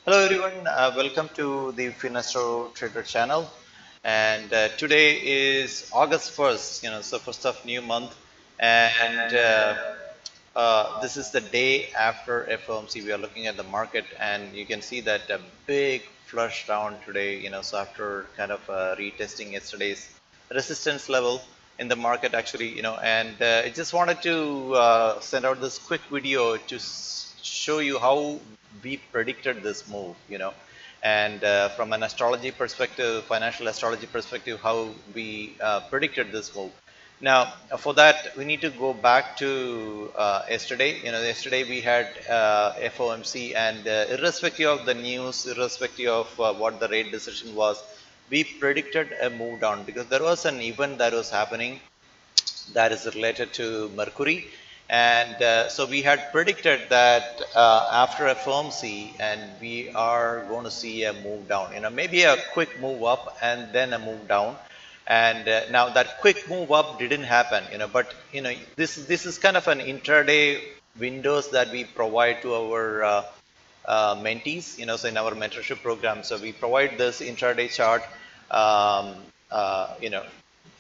Hello everyone, welcome to the Finastro Trader channel. And today is August 1st, so first of new month. And this is the day after FOMC. We are looking at the market, and you can see that a big flush down today, so after kind of retesting yesterday's resistance level in the market, actually, and I just wanted to send out this quick video to show you how we predicted this move, and from an astrology perspective, financial astrology perspective, how we predicted this move. Now, for that, we need to go back to yesterday. Yesterday we had FOMC, and irrespective of the news, irrespective of what the rate decision was, we predicted a move down because there was an event that was happening that is related to Mercury. And so we had predicted that after FOMC, and we are going to see a move down, maybe a quick move up and then a move down. And now that quick move up didn't happen, but this is kind of an intraday windows that we provide to our mentees, so in our mentorship program. So we provide this intraday chart. Um,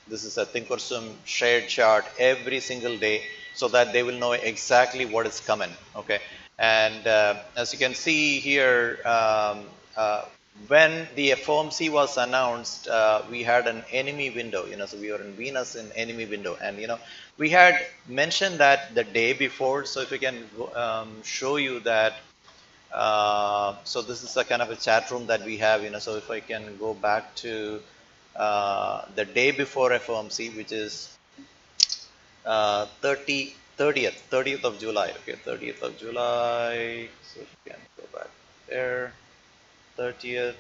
this is a Thinkorswim shared chart every single day so that they will know exactly what is coming. Okay. And as you can see here, when the FOMC was announced, we had an enemy window, so we were in Venus in enemy window. And, we had mentioned that the day before. So if we can show you that. So this is a kind of a chat room that we have, so if I can go back to the day before FOMC, which is 30th of July. Okay, 30th of July. So if you can go back there, 30th,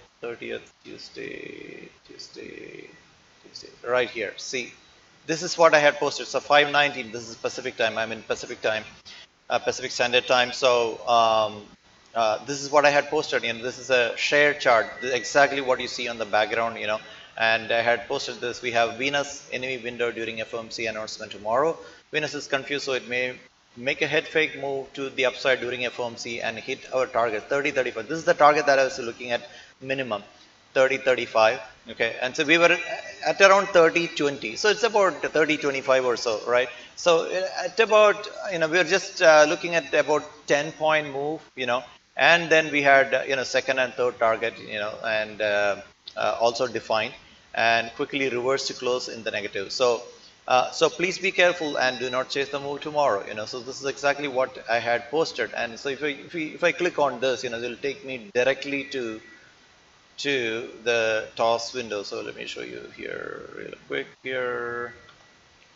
Tuesday, right here. See, this is what I had posted. So 5:19. This is Pacific time. I'm in Pacific time, Pacific Standard Time. So this is what I had posted. This is a shared chart. This is exactly what you see on the background. And I had posted this. We have Venus enemy window during FOMC announcement tomorrow. Venus is confused, so it may make a head fake move to the upside during FOMC and hit our target 30-35. This is the target that I was looking at, minimum 30-35. Okay, and so we were at around 30-20. So it's about 30-25 or so, right? So at about, we're just looking at about 10-point move, and then we had, second and third target, and also defined, and quickly reverse to close in the negative. So so please be careful and do not chase the move tomorrow. So this is exactly what I had posted. And so if I click on this, it'll take me directly to the toss window. So let me show you here real quick here.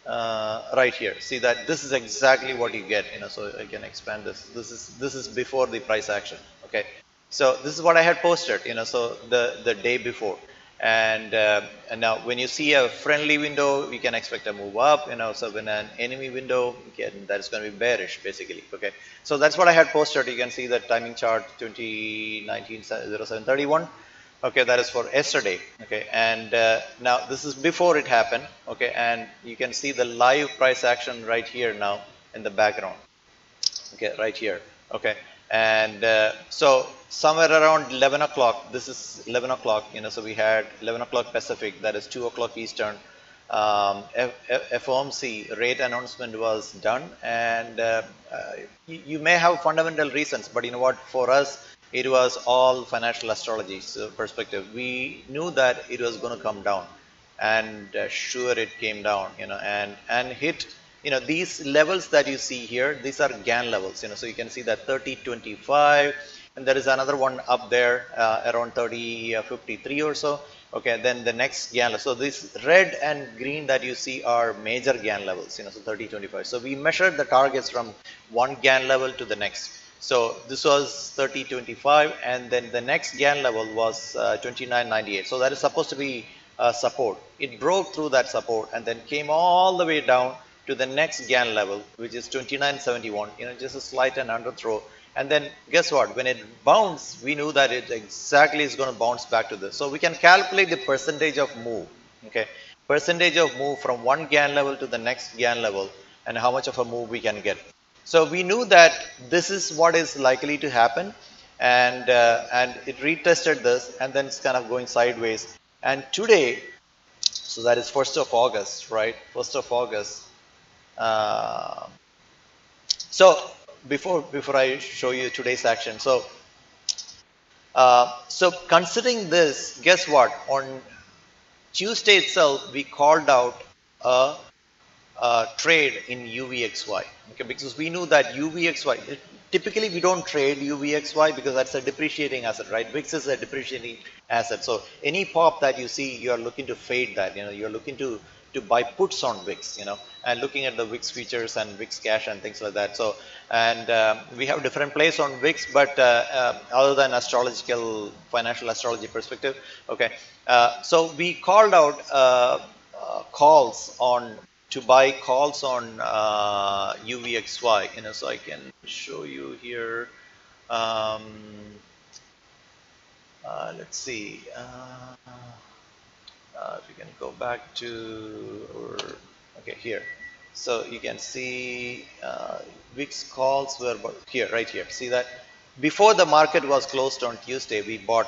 Right here, see that this is exactly what you get. So I can expand this. This is before the price action. Okay, so this is what I had posted. So the day before. And now when you see a friendly window, we can expect a move up. So when an enemy window, that is going to be bearish basically. Okay, so that's what I had posted. You can see the timing chart 2019-0731. Okay, that is for yesterday. Okay, and now this is before it happened. Okay, and you can see the live price action right here now in the background. Okay, right here. Okay, and so somewhere around 11 o'clock, this is 11 o'clock, so we had 11 o'clock Pacific, that is 2 o'clock Eastern. FOMC rate announcement was done, and you may have fundamental reasons, but you know what, for us it was all financial astrology perspective. We knew that it was going to come down, and sure it came down, and hit, these levels that you see here, these are GAN levels, so you can see that 30-25, and there is another one up there around 30-53 or so. Okay, then the next GAN level. So this red and green that you see are major GAN levels, so 30-25. So we measured the targets from one GAN level to the next. So this was 30-25, and then the next GAN level was 29.98. So that is supposed to be support. It broke through that support and then came all the way down to the next GAN level, which is 29.71. Just a slight and underthrow. And then guess what? When it bounced, we knew that it exactly is going to bounce back to this. So we can calculate the percentage of move. Okay, percentage of move from one GAN level to the next GAN level, and how much of a move we can get. So we knew that this is what is likely to happen. and it retested this, and then it's kind of going sideways. And today, so that is 1st of August, right? 1st of August. Uh, so before I show you today's action, so considering this, guess what? On Tuesday itself, we called out a trade in UVXY, okay, because we knew that UVXY, typically we don't trade UVXY because that's a depreciating asset, right? VIX is a depreciating asset. So any pop that you see, you are looking to fade that, you're looking to buy puts on VIX, and looking at the VIX futures and VIX cash and things like that. So, and we have different plays on VIX, but other than astrological, financial astrology perspective, okay. So we called out calls on to buy calls on UVXY, so I can show you here. Um, let's see. If you can go back to, okay, here. So you can see VIX calls were here, right here. See that? Before the market was closed on Tuesday, we bought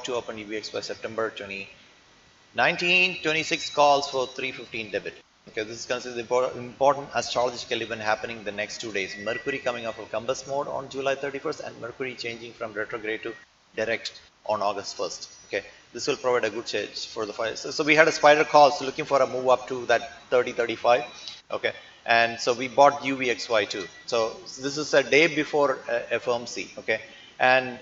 to open UVXY September 2019, 26 calls for 315 debit. Okay, this is considered important astrological event happening the next 2 days. Mercury coming off of compass mode on July 31st and Mercury changing from retrograde to direct on August 1st. Okay, this will provide a good change for the fire. So we had a spider call, so looking for a move up to that 30-35. Okay, and so we bought UVXY too. So this is a day before FOMC. Okay, and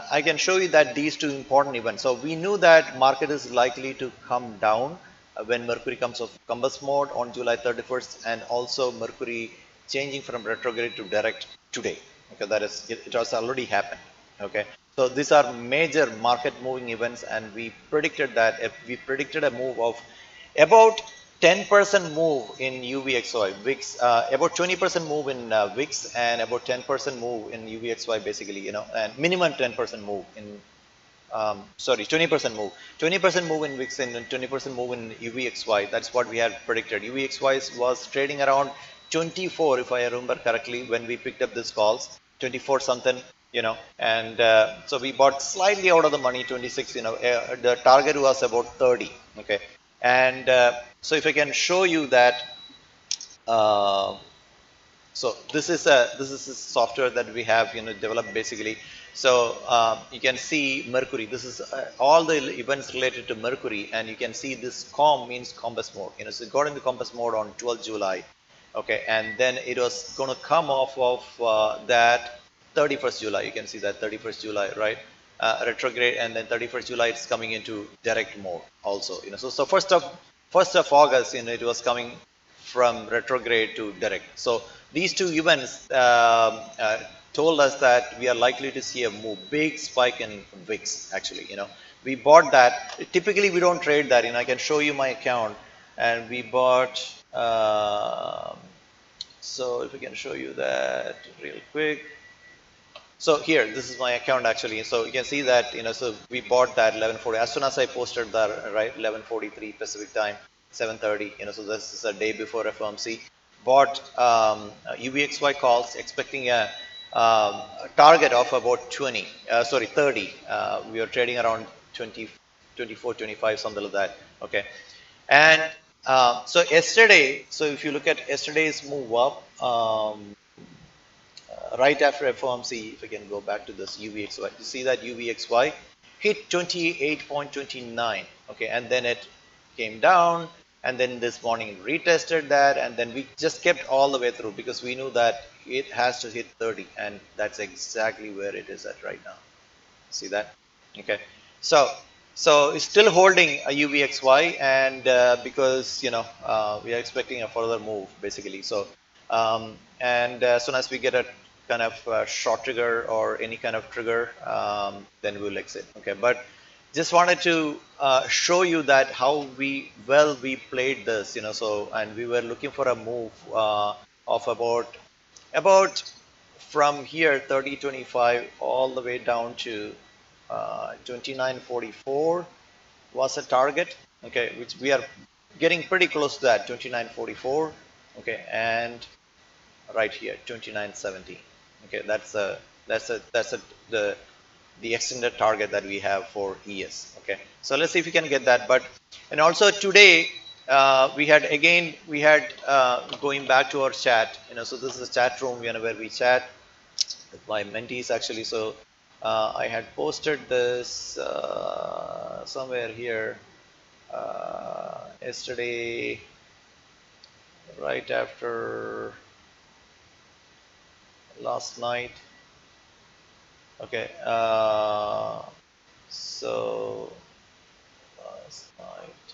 I can show you that these two important events. So we knew that market is likely to come down when Mercury comes off compass mode on July 31st, and also Mercury changing from retrograde to direct today. Okay, that is, it has already happened. Okay, so these are major market moving events, and we predicted that if we predicted a move of about 10% move in UVXY, VIX, about 20% move in VIX, and about 10% move in UVXY, basically, and minimum 10% move in 20% move. 20% move in VIX and 20% move in UVXY. That's what we had predicted. UVXY was trading around 24, if I remember correctly, when we picked up this calls, 24 something, and so we bought slightly out of the money, 26, the target was about 30, okay. And so if I can show you that, so this is a software that we have developed basically. So you can see Mercury. This is all the events related to Mercury, and you can see this COM means compass mode. So it got into compass mode on 12th July, okay, and then it was going to come off of that 31st July. You can see that 31st July, right? Retrograde, and then 31st July it's coming into direct mode also. So 1st of August, it was coming from retrograde to direct. So these two events told us that we are likely to see a big spike in VIX. Actually, we bought that. Typically, we don't trade that. I can show you my account, and we bought. So if we can show you that real quick. So here, this is my account actually. So you can see that, so we bought that 11:40. As soon as I posted that, right, 11:43 Pacific time, 7:30. So this is a day before FOMC. Bought UVXY calls, expecting a target of about 30. We are trading around 20, 24, 25, something like that. Okay, and so yesterday. So if you look at yesterday's move up. Right after FOMC, if we can go back to this UVXY, you see that UVXY hit 28.29, okay, and then it came down, and then this morning retested that, and then we just kept all the way through because we knew that it has to hit 30, and that's exactly where it is at right now. See that? Okay, so it's still holding a UVXY, and because we are expecting a further move basically. So and as soon as we get a kind of short trigger or any kind of trigger, then we'll exit. Okay, but just wanted to show you that how we played this, so, and we were looking for a move of about from here 30.25 all the way down to 29.44 was a target, okay, which we are getting pretty close to that 29.44, okay, and right here 29.70. Okay, that's the the extended target that we have for ES. Okay, so let's see if we can get that. But and also today we had going back to our chat. So this is a chat room, where we chat with my mentees actually. So I had posted this somewhere here yesterday, right after last night. Okay, so last night.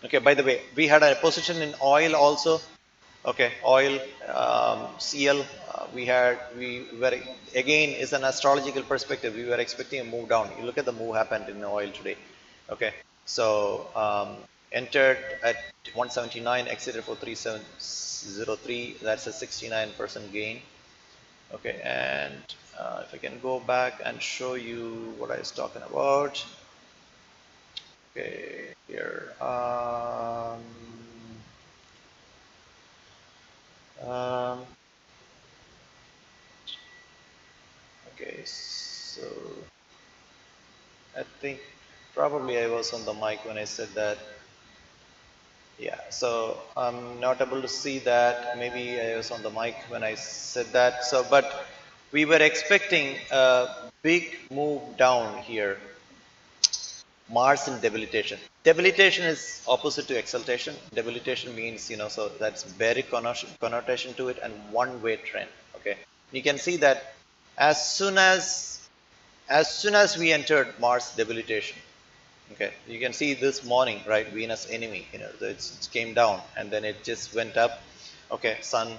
Okay, by the way, we had a position in oil also. Okay, oil, CL, we were, again, is an astrological perspective. We were expecting a move down. You look at the move happened in oil today. Okay, so entered at 179, exited for 3703. That's a 69% gain. Okay, and if I can go back and show you what I was talking about. Okay, here. Um, okay, so I think probably I was on the mic when I said that. Yeah, so I'm not able to see that. Maybe I was on the mic when I said that. So, but we were expecting a big move down here. Mars in debilitation. Debilitation is opposite to exaltation. Debilitation means, so that's bearish connotation to it and one-way trend. Okay, you can see that as soon as we entered Mars debilitation. Okay, you can see this morning, right? Venus enemy, it came down and then it just went up. Okay, Sun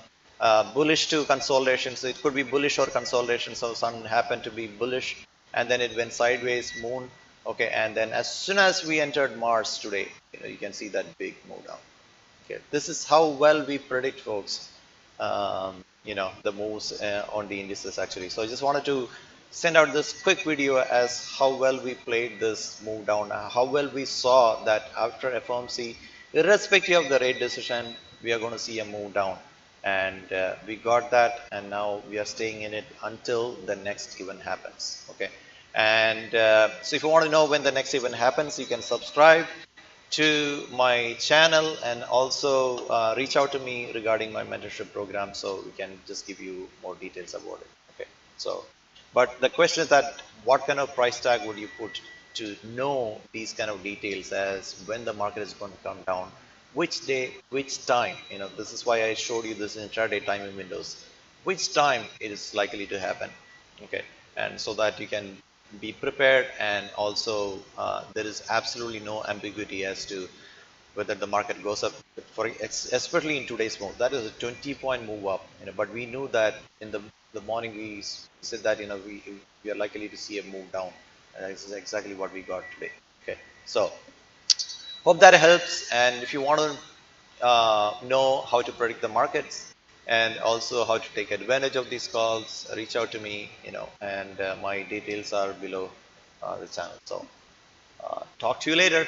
bullish to consolidation, so it could be bullish or consolidation. So Sun happened to be bullish, and then it went sideways. Moon, okay, and then as soon as we entered Mars today, you can see that big move down. Okay, this is how well we predict, folks. The moves on the indices actually. So I just wanted to send out this quick video as how well we played this move down, how well we saw that after FOMC, irrespective of the rate decision, we are going to see a move down. And we got that, and now we are staying in it until the next event happens. Okay, and so if you want to know when the next event happens, you can subscribe to my channel and also reach out to me regarding my mentorship program, so we can just give you more details about it. Okay, so but the question is that what kind of price tag would you put to know these kind of details, as when the market is going to come down, which day, which time. This is why I showed you this intraday timing windows, which time it is likely to happen. Okay, and so that you can be prepared, and also there is absolutely no ambiguity as to whether the market goes up, especially in today's move. That is a 20-point move up, but we knew that in the morning we said that we are likely to see a move down, and this is exactly what we got today. Okay, so hope that helps. And if you want to know how to predict the markets and also how to take advantage of these calls, reach out to me, and my details are below the channel. So talk to you later.